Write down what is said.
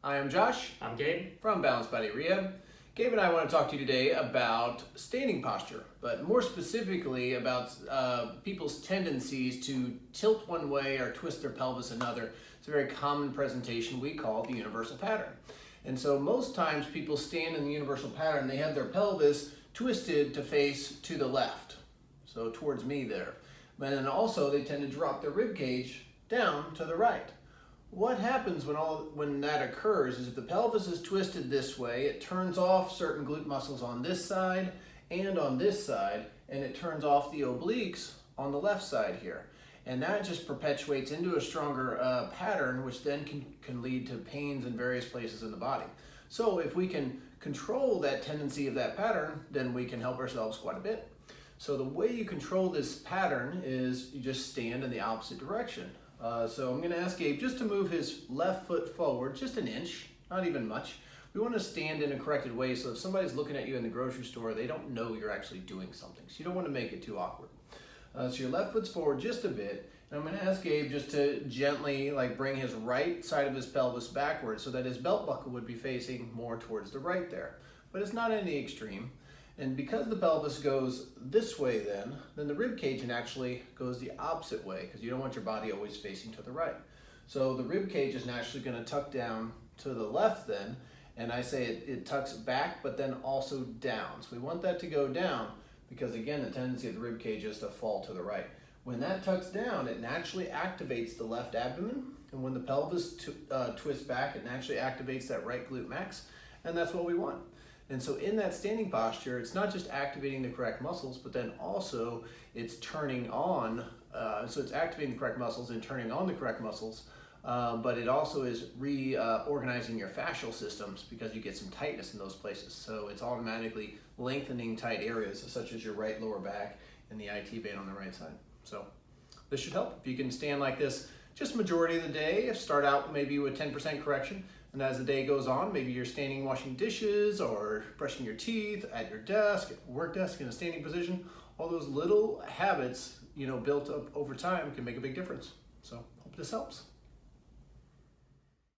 Hi, I'm Josh. I'm Gabe. From Balanced Body Rehab. Gabe and I want to talk to you today about standing posture, but more specifically about people's tendencies to tilt one way or twist their pelvis another. It's a very common presentation we call the universal pattern. And so most times people stand in the universal pattern, they have their pelvis twisted to face to the left, so towards me there. But then also they tend to drop their rib cage down to the right. What happens when that occurs is if the pelvis is twisted this way, it turns off certain glute muscles on this side and on this side, and it turns off the obliques on the left side here. And that just perpetuates into a stronger pattern, which then can lead to pains in various places in the body. So if we can control that tendency of that pattern, then we can help ourselves quite a bit. So the way you control this pattern is you just stand in the opposite direction. So I'm going to ask Gabe just to move his left foot forward just an inch, not even much. We want to stand in a corrected way so if somebody's looking at you in the grocery store, they don't know you're actually doing something. So you don't want to make it too awkward. So your left foot's forward just a bit, and I'm going to ask Gabe just to gently bring his right side of his pelvis backwards so that his belt buckle would be facing more towards the right there. But it's not any extreme. And because the pelvis goes this way then the rib cage actually goes the opposite way because you don't want your body always facing to the right. So the rib cage is naturally going to tuck down to the left then, and I say it tucks back but then also down. So we want that to go down because again the tendency of the rib cage is to fall to the right. When that tucks down, it naturally activates the left abdomen, and when the pelvis twists back, it naturally activates that right glute max, and that's what we want. And so in that standing posture, it's not just activating the correct muscles, but then also it's turning on, so it's activating the correct muscles and turning on the correct muscles, but it also is reorganizing your fascial systems because you get some tightness in those places. So it's automatically lengthening tight areas such as your right lower back and the IT band on the right side. So this should help. If you can stand like this just majority of the day, start out maybe with 10% correction, and as the day goes on, maybe you're standing washing dishes or brushing your teeth at your desk, at your work desk in a standing position. All those little habits, built up over time can make a big difference. So hope this helps.